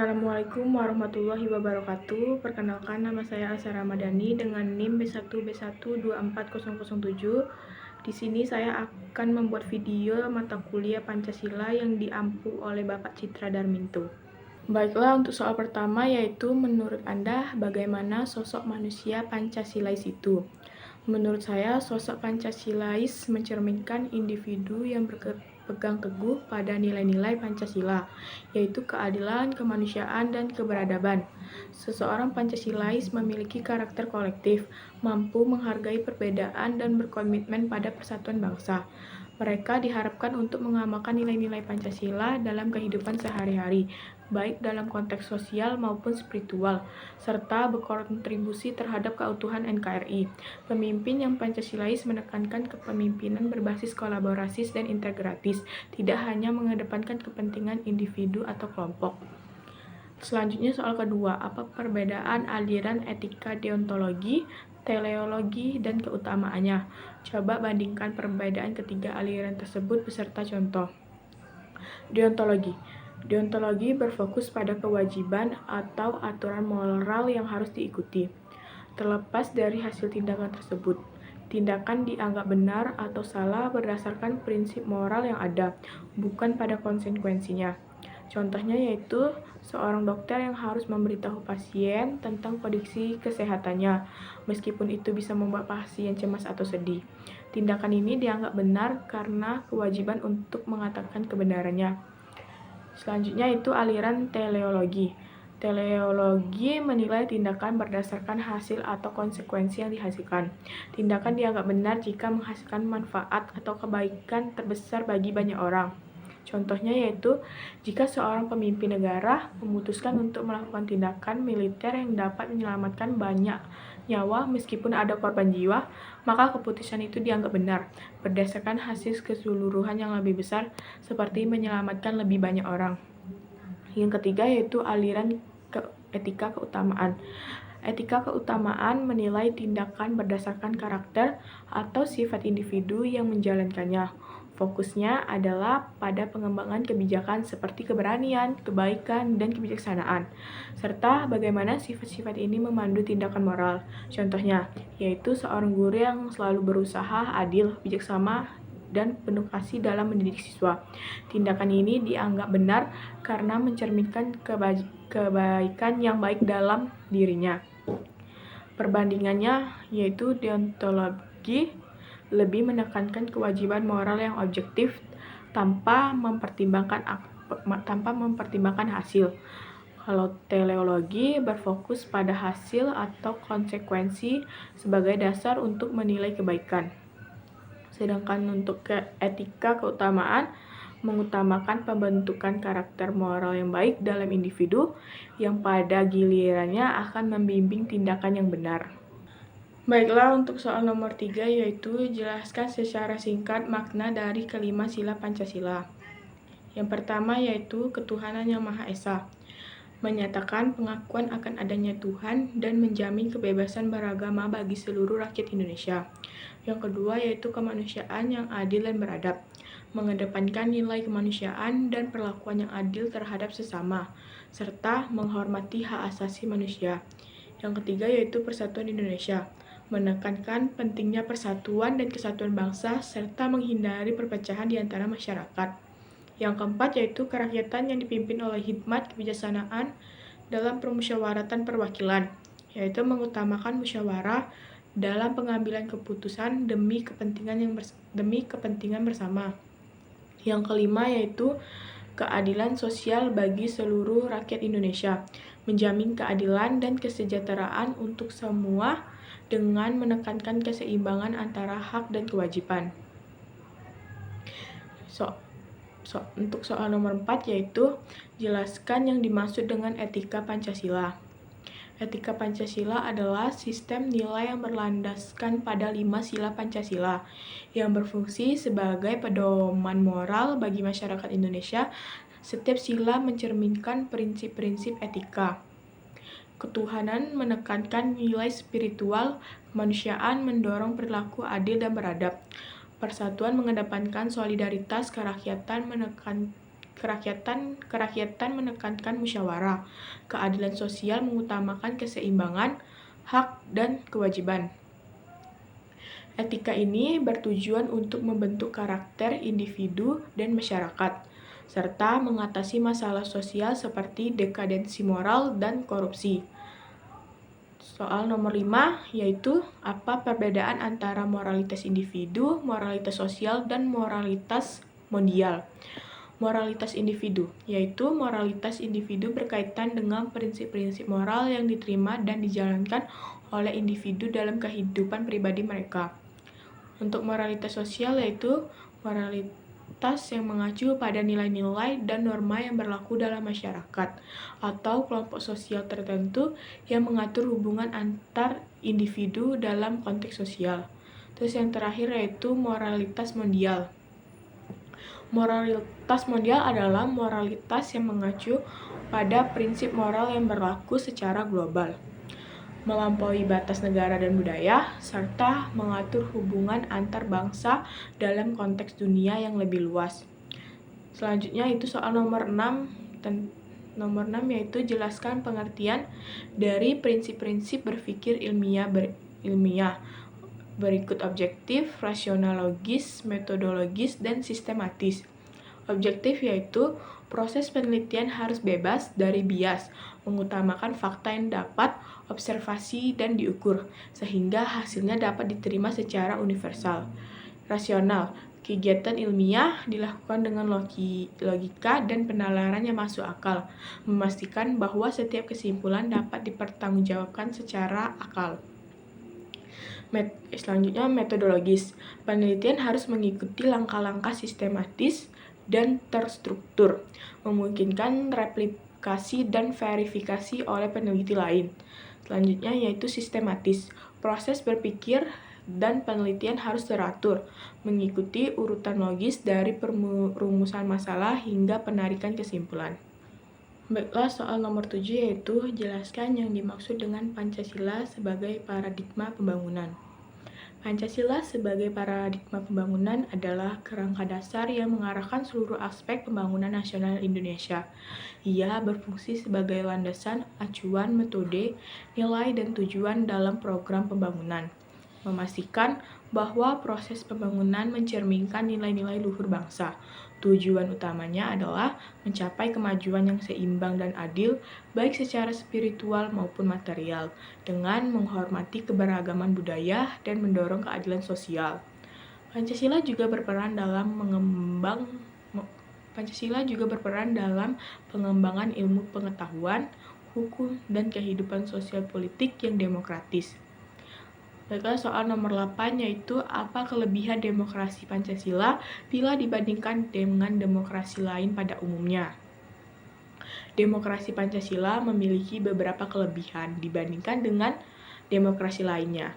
Assalamualaikum warahmatullahi wabarakatuh. Perkenalkan, nama saya Asa Ramadhani dengan NIM B1B1240007. Di sini saya akan membuat video mata kuliah Pancasila yang diampu oleh Bapak Citra Darminto. Baiklah, untuk soal pertama yaitu menurut Anda bagaimana sosok manusia Pancasilais itu? Menurut saya, sosok Pancasilais mencerminkan individu yang berpegang teguh pada nilai-nilai Pancasila, yaitu keadilan, kemanusiaan, dan keberadaban. Seseorang Pancasilais memiliki karakter kolektif, mampu menghargai perbedaan, dan berkomitmen pada persatuan bangsa. Mereka diharapkan untuk mengamalkan nilai-nilai Pancasila dalam kehidupan sehari-hari, baik dalam konteks sosial maupun spiritual, serta berkontribusi terhadap keutuhan NKRI. Pemimpin yang Pancasilais menekankan kepemimpinan berbasis kolaborasis dan integratis, tidak hanya mengedepankan kepentingan individu atau kelompok. Selanjutnya soal kedua, apa perbedaan aliran etika deontologi, teleologi, dan keutamaannya? Coba bandingkan perbedaan ketiga aliran tersebut beserta contoh. Deontologi. Deontologi berfokus pada kewajiban atau aturan moral yang harus diikuti. Terlepas dari hasil tindakan tersebut, tindakan dianggap benar atau salah berdasarkan prinsip moral yang ada, bukan pada konsekuensinya. Contohnya yaitu seorang dokter yang harus memberitahu pasien tentang kondisi kesehatannya, meskipun itu bisa membuat pasien cemas atau sedih. Tindakan ini dianggap benar karena kewajiban untuk mengatakan kebenarannya. Selanjutnya itu aliran teleologi. Teleologi menilai tindakan berdasarkan hasil atau konsekuensi yang dihasilkan. Tindakan dianggap benar jika menghasilkan manfaat atau kebaikan terbesar bagi banyak orang. Contohnya yaitu, jika seorang pemimpin negara memutuskan untuk melakukan tindakan militer yang dapat menyelamatkan banyak nyawa meskipun ada korban jiwa, maka keputusan itu dianggap benar, berdasarkan hasil keseluruhan yang lebih besar, seperti menyelamatkan lebih banyak orang. Yang ketiga yaitu aliran etika keutamaan. Etika keutamaan menilai tindakan berdasarkan karakter atau sifat individu yang menjalankannya. Fokusnya adalah pada pengembangan kebijakan seperti keberanian, kebaikan, dan kebijaksanaan, serta bagaimana sifat-sifat ini memandu tindakan moral. Contohnya, yaitu seorang guru yang selalu berusaha adil, bijaksana, dan penuh kasih dalam mendidik siswa. Tindakan ini dianggap benar karena mencerminkan kebaikan yang baik dalam dirinya. Perbandingannya yaitu deontologi lebih menekankan kewajiban moral yang objektif tanpa mempertimbangkan hasil. Kalau teleologi berfokus pada hasil atau konsekuensi sebagai dasar untuk menilai kebaikan. Sedangkan untuk etika keutamaan mengutamakan pembentukan karakter moral yang baik dalam individu yang pada gilirannya akan membimbing tindakan yang benar. Baiklah, untuk soal nomor 3 yaitu jelaskan secara singkat makna dari kelima sila Pancasila. Yang pertama yaitu ketuhanan yang Maha Esa, menyatakan pengakuan akan adanya Tuhan dan menjamin kebebasan beragama bagi seluruh rakyat Indonesia. Yang kedua yaitu kemanusiaan yang adil dan beradab, mengedepankan nilai kemanusiaan dan perlakuan yang adil terhadap sesama, serta menghormati hak asasi manusia. Yang ketiga yaitu persatuan Indonesia, menekankan pentingnya persatuan dan kesatuan bangsa serta menghindari perpecahan di antara masyarakat. Yang keempat yaitu kerakyatan yang dipimpin oleh hikmat kebijaksanaan dalam permusyawaratan perwakilan, yaitu mengutamakan musyawarah dalam pengambilan keputusan demi kepentingan bersama. Yang kelima yaitu keadilan sosial bagi seluruh rakyat Indonesia, menjamin keadilan dan kesejahteraan untuk semua dengan menekankan keseimbangan antara hak dan kewajiban. Untuk soal nomor 4 yaitu jelaskan yang dimaksud dengan etika Pancasila. Etika Pancasila adalah sistem nilai yang berlandaskan pada 5 sila Pancasila yang berfungsi sebagai pedoman moral bagi masyarakat Indonesia. Setiap sila mencerminkan prinsip-prinsip etika. Ketuhanan menekankan nilai spiritual, kemanusiaan mendorong perilaku adil dan beradab. Persatuan mengedepankan solidaritas kerakyatan Kerakyatan menekankan musyawarah. Keadilan sosial mengutamakan keseimbangan hak dan kewajiban. Etika ini bertujuan untuk membentuk karakter individu dan masyarakat, serta mengatasi masalah sosial seperti dekadensi moral dan korupsi. Soal nomor 5 yaitu apa perbedaan antara moralitas individu, moralitas sosial, dan moralitas mondial. Moralitas individu yaitu moralitas individu berkaitan dengan prinsip-prinsip moral yang diterima dan dijalankan oleh individu dalam kehidupan pribadi mereka. Untuk moralitas sosial yaitu moralitas yang mengacu pada nilai-nilai dan norma yang berlaku dalam masyarakat atau kelompok sosial tertentu yang mengatur hubungan antar individu dalam konteks sosial. Terus yang terakhir yaitu moralitas mondial. Moralitas mondial adalah moralitas yang mengacu pada prinsip moral yang berlaku secara global, melampaui batas negara dan budaya, serta mengatur hubungan antar bangsa dalam konteks dunia yang lebih luas. Selanjutnya itu soal nomor 6 yaitu jelaskan pengertian dari prinsip-prinsip berpikir ilmiah. Berikut objektif, rasional, logis, metodologis, dan sistematis. Objektif yaitu proses penelitian harus bebas dari bias, mengutamakan fakta yang dapat observasi dan diukur, sehingga hasilnya dapat diterima secara universal. Rasional, kegiatan ilmiah dilakukan dengan logika dan penalaran yang masuk akal, memastikan bahwa setiap kesimpulan dapat dipertanggungjawabkan secara akal. Selanjutnya metodologis. Penelitian harus mengikuti langkah-langkah sistematis dan terstruktur, memungkinkan replikasi dan verifikasi oleh peneliti lain. Selanjutnya yaitu sistematis. Proses berpikir dan penelitian harus teratur, mengikuti urutan logis dari perumusan masalah hingga penarikan kesimpulan. Baiklah, soal nomor 7 yaitu jelaskan yang dimaksud dengan Pancasila sebagai paradigma pembangunan. Pancasila sebagai paradigma pembangunan adalah kerangka dasar yang mengarahkan seluruh aspek pembangunan nasional Indonesia. Ia berfungsi sebagai landasan, acuan, metode, nilai, dan tujuan dalam program pembangunan, memastikan bahwa proses pembangunan mencerminkan nilai-nilai luhur bangsa. Tujuan utamanya adalah mencapai kemajuan yang seimbang dan adil, baik secara spiritual maupun material, dengan menghormati keberagaman budaya dan mendorong keadilan sosial. Pancasila juga berperan dalam pengembangan ilmu pengetahuan, hukum, dan kehidupan sosial politik yang demokratis. Baiklah, soal nomor 8 yaitu apa kelebihan demokrasi Pancasila bila dibandingkan dengan demokrasi lain pada umumnya. Demokrasi Pancasila memiliki beberapa kelebihan dibandingkan dengan demokrasi lainnya.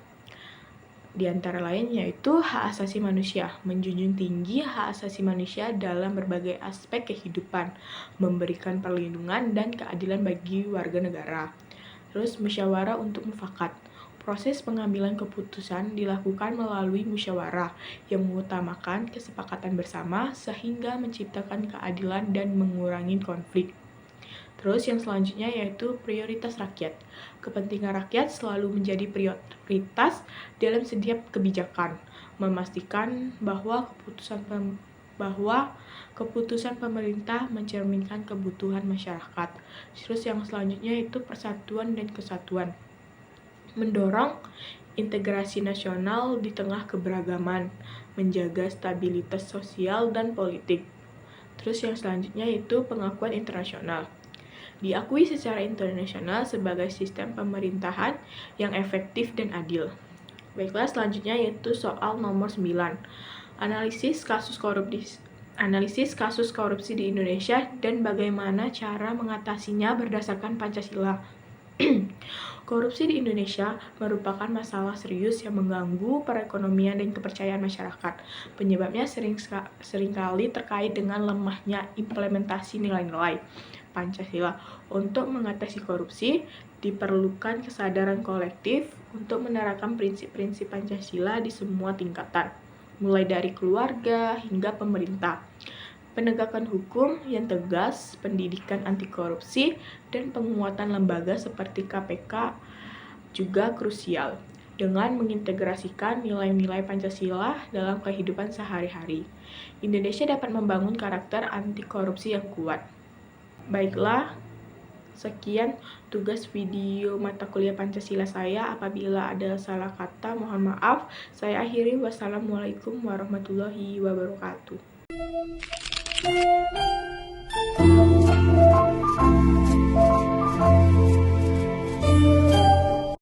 Di antara lain yaitu hak asasi manusia, menjunjung tinggi hak asasi manusia dalam berbagai aspek kehidupan, memberikan perlindungan dan keadilan bagi warga negara. Terus musyawarah untuk mufakat. Proses pengambilan keputusan dilakukan melalui musyawarah yang mengutamakan kesepakatan bersama sehingga menciptakan keadilan dan mengurangi konflik. Terus yang selanjutnya yaitu prioritas rakyat. Kepentingan rakyat selalu menjadi prioritas dalam setiap kebijakan, memastikan bahwa keputusan pemerintah mencerminkan kebutuhan masyarakat. Terus yang selanjutnya itu persatuan dan kesatuan. Mendorong integrasi nasional di tengah keberagaman, menjaga stabilitas sosial dan politik. Terus yang selanjutnya itu pengakuan internasional. Diakui secara internasional sebagai sistem pemerintahan yang efektif dan adil. Baiklah, selanjutnya yaitu soal nomor 9. Analisis kasus korupsi di Indonesia dan bagaimana cara mengatasinya berdasarkan Pancasila. Korupsi di Indonesia merupakan masalah serius yang mengganggu perekonomian dan kepercayaan masyarakat. Penyebabnya seringkali terkait dengan lemahnya implementasi nilai-nilai Pancasila. Untuk mengatasi korupsi, diperlukan kesadaran kolektif untuk menerapkan prinsip-prinsip Pancasila di semua tingkatan, mulai dari keluarga hingga pemerintah. penegakan hukum yang tegas, pendidikan anti korupsi, dan penguatan lembaga seperti KPK juga krusial dengan mengintegrasikan nilai-nilai Pancasila dalam kehidupan sehari-hari. Indonesia dapat membangun karakter anti korupsi yang kuat. Baiklah, sekian tugas video mata kuliah Pancasila saya. Apabila ada salah kata, mohon maaf. Saya akhiri. Wassalamualaikum warahmatullahi wabarakatuh.